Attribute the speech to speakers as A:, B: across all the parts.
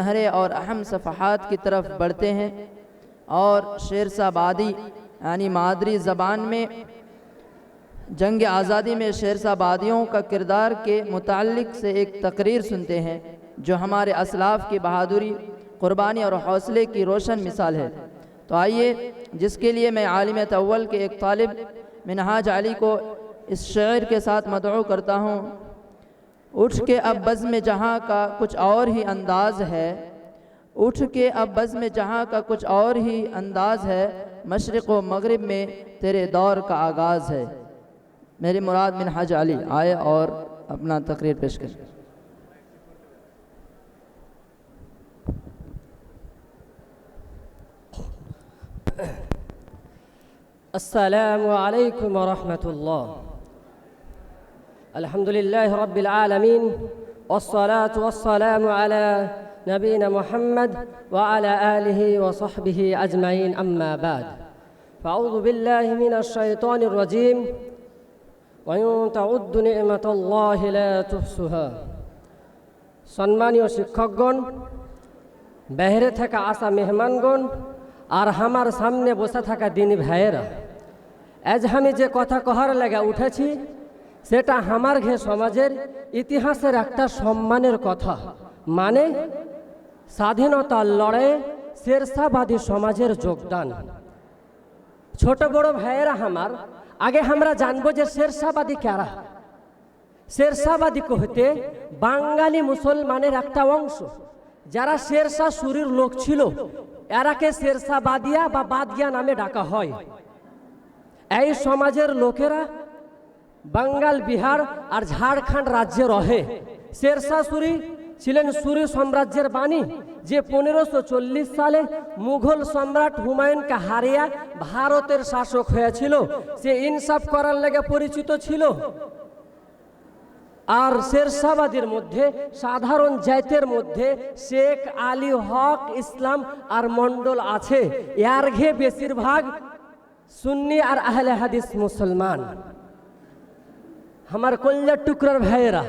A: गहरे और अहम सफ़हात की तरफ बढ़ते हैं और शेरशाबादी यानी मादरी ज़बान में जंग आज़ादी में शेरशाबादियों का किरदार के मुताल्लिक़ से एक तकरीर सुनते हैं जो हमारे असलाफ़ की बहादुरी, क़ुरबानी और हौसले की रोशन मिसाल है। तो आइए, जिसके लिए मैं आलिम तअव्वुल के एक तालिब मिनहाज अली को इस शेर के साथ मदऊ करता हूँ। उठ के अब बज़्म जहाँ का कुछ और ही अंदाज़ है, उठ के अब बज़्म जहाँ का कुछ और ही अंदाज़ है, मशरिक़ व मग़रिब में तेरे दौर का आगाज़ है। मेरी मुराद मिनहाज अली आए और अपना तकरीर पेश करें।
B: अस्सलामु अलैकुम व रहमतुल्लाह। अल्हम्दुलिल्लाहि रब्बिल आलमीन वस्सलातु वस्सलामु अला नबीना मुहम्मद व अला आलिहि व सहबिहि अजमाइन, अम्मा बाद। फ़अऊज़ु बिल्लाहि मिनश शैतानिर रजीम व इन तउद्दु निअमताल्लाहि ला तुहसुहा। सम्मानीय शिक्षकगण, বাইরে থেকে আসা মেহমানগণ আর আমার সামনে বসে থাকা দিনী ভাইয়েরা, আজ আমি যে কথা কহার লাগা উঠেছি সেটা আমার ঘে সমাজের ইতিহাসের একটা সম্মানের কথা। মানে স্বাধীনতার লড়াইয়ে শেরশাবাদী সমাজের যোগদান। ছোট বড় ভাইয়েরা আমার, আগে আমরা জানবো যে শেরশাবাদী কারা। শেরশাবাদী কহতে বাঙালি মুসলমানের একটা অংশ, যারা শেরশাহ সুরির লোক ছিল, এরাকে শেরশাবাদিয়া বা বাদিয়া নামে ডাকা হয়। এই সমাজের লোকেরা বাঙ্গাল, বিহার আর ঝাড়খণ্ড রাজ্যে রহে। শেরশাহ সুরি ছিলেন সুরি সাম্রাজ্যের বাণী, যে 1540 সালে মুঘল সম্রাট হুমায়ুনকে হারিয়ে ভারতের শাসক হয়েছিল। সে ইনসাফ করার লেগে পরিচিত ছিল। আর শেরশাবাদীর মধ্যে সাধারণ জাতের মধ্যে শেখ আলী হক, ইসলাম আর মন্ডল আছে। এর ঘে বেশিরভাগ সুন্নি আর আহলে হাদিস মুসলমান। আমার কল্যাণ টুকরার ভাইয়েরা,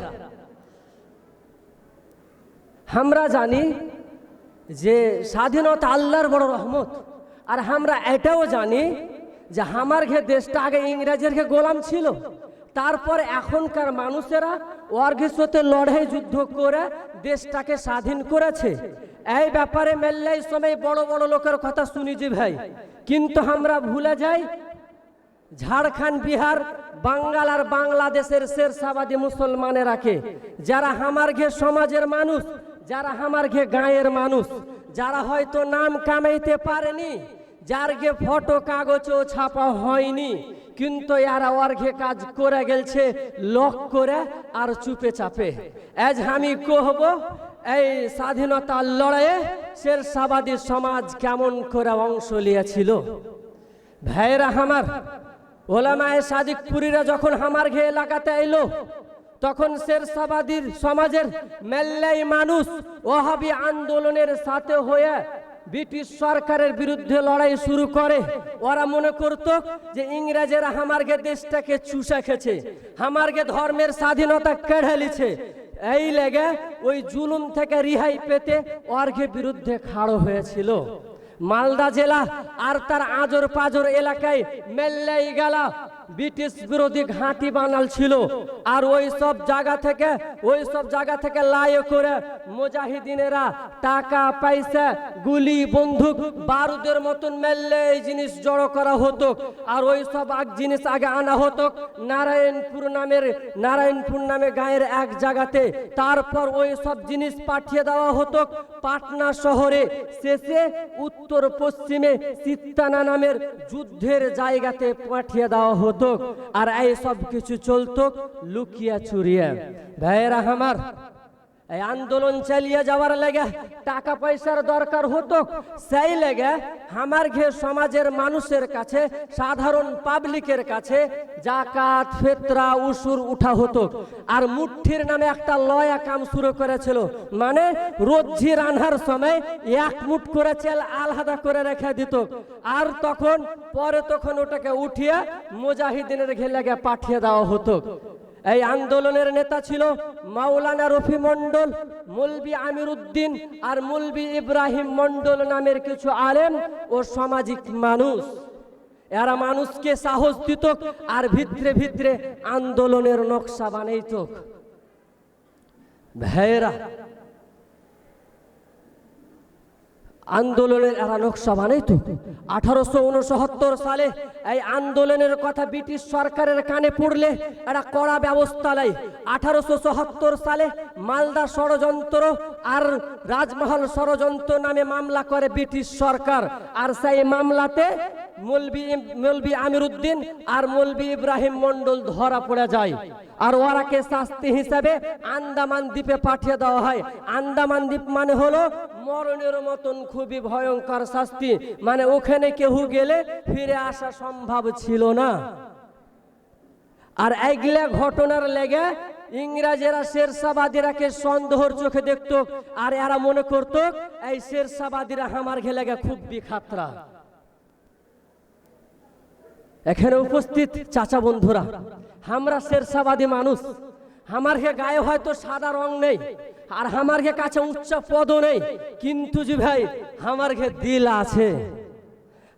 B: আমরা জানি যে স্বাধীনতা আল্লাহর বড় রহমত। আর আমরা এটাও জানি যে আমার ঘে দেশটা আগে ইংরেজের ঘে গোলাম ছিল। তারপর এখনকার মানুষেরা ওয়ার্গের সাথে লড়াই যুদ্ধ করে দেশটাকে স্বাধীন করেছে। এই ব্যাপারে মেল্লাই সময় বড় বড় লোকের কথা শুনি যে ভাই, কিন্তু আমরা ভুলে যাই ঝাড়খণ্ড, বিহার, বাঙ্গাল আর বাংলাদেশের শেরশাবাদী মুসলমানেরাকে, যারা আমার ঘে সমাজের মানুষ, যারা আমার ঘে গাঁয়ের মানুষ, যারা হয়তো নাম কামাইতে পারেনি, যার গে ফটো কাগজও ছাপা হয়নি, কিন্তু এরা ওয়ার্ঘে কাজ করে গেলছে লক করে আর চুপে চাপে। আজ আমি কহব এই স্বাধীনতার লড়াইয়ে শেরশাবাদী সমাজ কেমন করে অংশ নিয়েছিল। ভাইয়েরা আমার, ওলামায়ে সাদিকপুরীরা যখন আমার ঘে এলাকাতে এলো, তখন শেরশাবাদীর সমাজের মেল্লাই মানুষ ওহাবি আন্দোলনের সাথে হয়ে ব্রিটিশ সরকারের বিরুদ্ধে লড়াই শুরু করে। ওরা মনে করত যে ইংরেজেরা আমারকে দেশটাকে চুষে খেছে, আমারকে ধর্মের স্বাধীনতা কেড়ে নিছে। এই লেগে ওই জুলুম থেকে রিহাই পেতে ওরকে বিরুদ্ধে খাড়ো হয়েছিল। মালদা জেলা আর তার আজর পাজর এলাকায় মেল্লাই গেলা ব্রিটিশ বিরোধী ঘাঁটি বানাল ছিল। আর ওই সব জায়গা থেকে লায়ে করে মুজাহিদিনেরা টাকা পয়সা, গুলি, বন্দুক, বারুদের মতন মেল্লাই জিনিস জড়ো করা হতো। আর ওই সব জিনিস আগে আনা হতো নারায়ণপুর নামে গাঁয়ের এক জায়গাতে। তারপর ওই সব জিনিস পাঠিয়ে দেওয়া হতো পাটনা শহরে। শেষে উত্তর পশ্চিমে সিত্তানা নামের যুদ্ধের জায়গাতে পাঠিয়ে দেওয়া হতো। আর এই সব কিছু চলতো লুকিয়া চুরিয়া। ভাইয়েরা আমার, এই আন্দোলন চালিয়ে যাওয়ার লেগে টাকা পয়সার দরকার হতো। সেই লেগে আমার ঘে সমাজের মানুষের কাছে, সাধারণ পাবলিকের কাছে জাকাত, ফিতরা, উসুর উঠা হতো। আর মুঠির নামে একটা লয়া কাম শুরু করেছিল। মানে রোজি রান্নার সময় এক মুঠ করে চাল আলাদা করে রেখে দিত। আর তখন ওটাকে উঠিয়ে মুজাহিদিনের ঘে লেগে পাঠিয়ে দেওয়া হতো। এই আন্দোলনের নেতা ছিল মাওলানা রফি মণ্ডল, মৌলভী আমির উদ্দিন আর মৌলভী ইব্রাহিম মণ্ডল নামের কিছু আলেম ও সামাজিক মানুষ। এরা মানুষকে সাহস দিত আর ভিতরে ভিতরে আন্দোলনের নকশা বানাইত। ভাইয়েরা, আন্দোলনের এরা নকশা বানাইতো। 1869 সালে এই আন্দোলনের কথা ব্রিটিশ সরকারের কানে পড়লে এরা কড়া ব্যবস্থা নেয়। 1874 সালে মালদা ষড়যন্ত্র আর রাজমহল নামে মামলা করে ব্রিটিশ সরকার, আর সেই মামলাতে মৌলভী আমির উদ্দিন আর মৌলভী ইব্রাহিম মণ্ডল ধরা পড়ে যায়, আর ওরাকে শাস্তি হিসাবে আন্দামান দ্বীপে পাঠিয়ে দেওয়া হয়। আন্দামান দ্বীপ মানে হলো মরণের মতন খুবই ভয়ঙ্কর শাস্তি, মানে ওখানে কেউ গেলে ফিরে আসা সম্ভব ছিল না। আর এইগুলা ঘটনার লেগে ইংরেজেরা শেরশাবাদীরাকে সন্দেহর চোখে দেখত, আর এরা মনে করত এই শেরশাবাদীরা আমার ঘেলেগে খুব বিখাতরা। এখানে উপস্থিত চাচা বন্ধুরা, আমরা শেরশাবাদী মানুষ, আমার গায়ে হয়তো সাদা রং নেই আর আমার কাছে উচ্চ পদ নেই, কিন্তু জি ভাই আমার দিল আছে।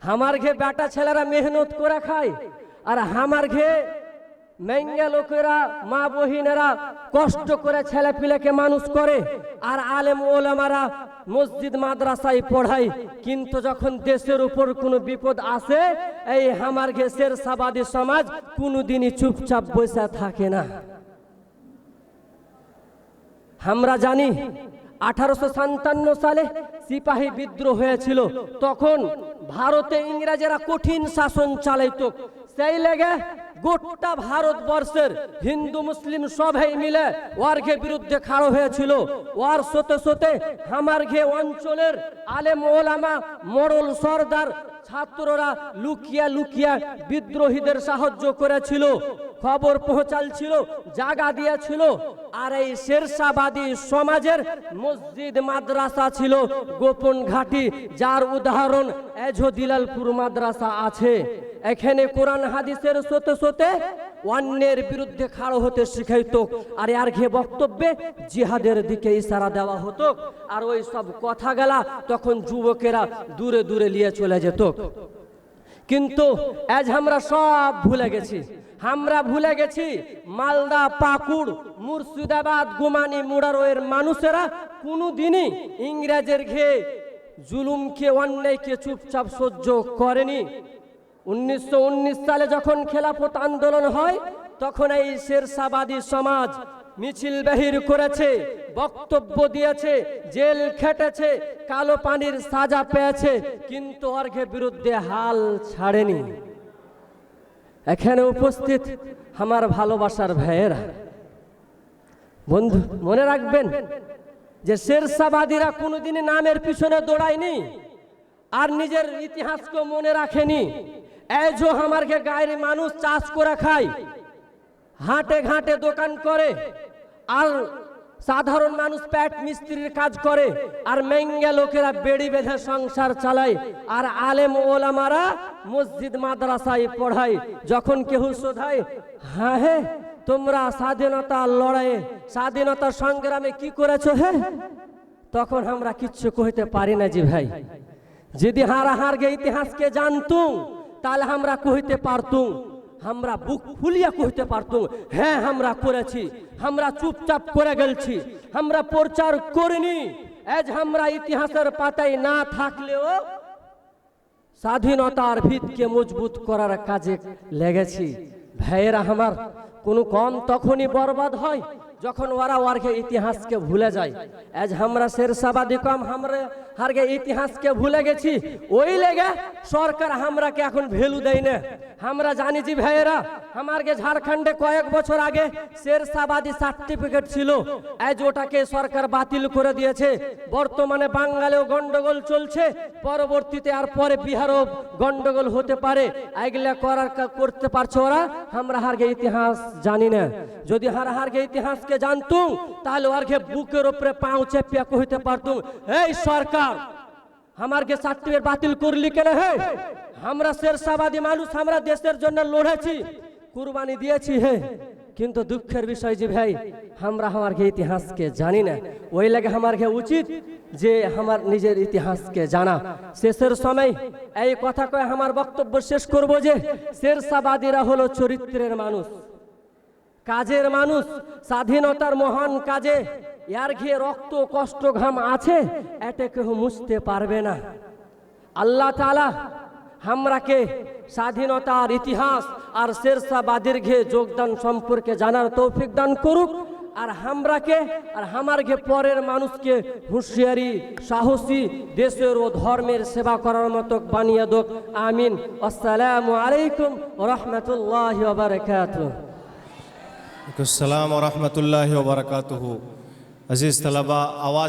B: আমার বেটা ছেলেরা মেহনত করে খায়, আর আমার মেঙ্গা লোকেরা মা বহিনেরা কষ্ট করে ছেলে পিলেকে মানুষ করে, আর আলেম ওলামারা মসজিদ মাদ্রাসায় পড়ায়। কিন্তু যখন দেশের উপর কোনো বিপদ আসে, এই আমার শেরশাবাদী সমাজ কোনোদিনই চুপচাপ বসে থাকে না। আমরা জানি 1857 সালে সিপাহী বিদ্রোহ হয়েছিল, তখন ভারতে ইংরেজেরা কঠিন শাসন চালাইতো। সেই লেগে গোটা ভারতবর্ষের হিন্দু মুসলিম সবাই মিলে ওর বিরুদ্ধে খাড়ো হয়েছিল। ওর সতে সতে আমার অঞ্চলের আলেম ওলামা মোড়ল সর্দার ছাত্ররা লুকিয়া লুকিয়া বিদ্রোহীদের সাহায্য করেছিল, খবর পৌঁছালছিল, জায়গা দিয়েছিল। আর এই শেরশাবাদী সমাজের মসজিদ মাদ্রাসা ছিল গোপন ঘাঁটি, যার উদাহরণ এজদিলালপুর মাদ্রাসা আছে। এখানে কোরআন হাদিসের সতে সতে অন্যের বিরুদ্ধে খাড়ো হতে শিখাইতো, আর এর বক্তব্যে জিহাদের দিকে ইশারা দেওয়া হতো। আর ওই সব কথা গেলা তখন যুবকেরা দূরে দূরে নিয়ে চলে যেত। কিন্তু আজ আমরা সব ভুলে গেছি। আমরা ভুলে গেছি মালদা, পাকুড়, মুর্শিদাবাদ, গুমানি, মুরারোয়ের মানুষেরা কোনোদিনই ইংরেজের জুলুমকে অন্যায়কে চুপচাপ সহ্য করেনি। 1919 সালে যখন খেলাফত আন্দোলন হয়, তখন এই শেরশাবাদী সমাজ মিছিল বাহির করেছে, বক্তব্য দিয়েছে, জেল খেটেছে, কালো পানির সাজা পেয়েছে, কিন্তু ওর বিরুদ্ধে হাল ছাড়েনি। এখানে উপস্থিত আমার ভালোবাসার ভাইয়েরা, বন্ধু মনে রাখবেন যে শেরশাবাদীরা কোনোদিনই নামের পিছনে দৌড়ায়নি আর নিজের ইতিহাসকে মনে রাখেনি। এই যে আমার গায়ের মানুষ চাষ করে খায়, হাটে ঘাটে দোকান করে, আর সাধারণ মানুষ পেট মিস্ত্রির কাজ করে, আর মেঙ্গা লোকেরা বেড়ি বেঁধে সংসার চালায়, আর আলেম ওলামারা মসজিদ মাদ্রাসায় পড়ায়। যখন কেউ শোধায়, হ্যাঁ হে তোমরা স্বাধীনতার লড়াইয়ে, স্বাধীনতা সংগ্রামে কি করেছো হে, তখন আমরা কিচ্ছু কইতে পারি না। জি ভাই, যদি হারাহারগে ইতিহাসকে জানতুম তাহলে আমরা কইতে পারতুম, আমরা বুক ফুলিয়া কইতে পারতুম, হ্যাঁ আমরা করেছি। আমরা চুপচাপ করে গেলছি, আমরা প্রচার করিনি। আজ আমরা ইতিহাসের পাতায় না থাকলেও স্বাধীনতার ভিতকে মজবুত করার কাজে লেগেছি। ভাইয়েরা আমার, কোনো কম তখনই বরবাদ হয় যখন ওরা ওরকে ইতিহাসকে ভুলে যায়। আজ আমরা শেরশাবাদী কম আমরা হারগে ইতিহাসকে ভুলে গেছি, ওই লেগে সরকার আমরাকে এখন ভ্যালু দেয় না। আমরা জানি যে ভাইয়েরা, আমারকে ঝাড়খণ্ডে কয়েক বছর আগে শেরশাবাদী সার্টিফিকেট ছিল, আজ ওটাকে সরকার বাতিল করে দিয়েছে। বর্তমানে বাঙালিও গন্ডগোল চলছে, পরবর্তীতে আর পরে বিহারও গন্ডগোল হতে পারে। এগুলা করতে পারছে ওরা, আমরা হারগে ইতিহাস জানি না। যদি হারগে ইতিহাসকে জানতুম তাহলে ওরকে বুকের উপরে পাও চেপিয়া কইতে পারতুম, এই সরকার আমারকে সার্টিফিকেট বাতিল করলি কেন? হে আমরা শেরশাবাদী মানুষ, আমরা দেশের জন্য লড়েছি, কুরবানি দিয়েছি, হে কিন্তু দুঃখের বিষয় যে ভাই আমরা আমার ইতিহাসকে জানি না। ওই লাগে আমার উচিত যে আমার নিজের ইতিহাসকে জানা। শেষের সময় এই কথা কয়ে আমার বক্তব্য শেষ করব যে শেরশাহবাদীরা হলো চরিত্রের মানুষ, কাজের মানুষ, স্বাধীনতার মহান কাজে ইয়ার ঘিয়ে রক্ত কষ্ট ঘাম আছে, এটা কেউ মুছতে পারবে না। আল্লাহ তাআলা আমরাকে স্বাধীনতার ইতিহাস আর শেরশাহবাদীর ঘে যোগদান সম্পর্কে জানার তৌফিক দান করুক, আর আমরাকে আর আমার ঘে পরের মানুষকে হুঁশিয়ারি সাহসী দেশের ও ধর্মের সেবা করার মতো বানিয়ে দোক। আমিন। আসসালামু আলাইকুম ওয়া রাহমাতুল্লাহি ওয়া বারাকাতুহু।
C: আসসালামু আলাইকুম ওয়া রাহমাতুল্লাহি ওয়া বারাকাতুহু। अजीज़ तलबा, आवाज़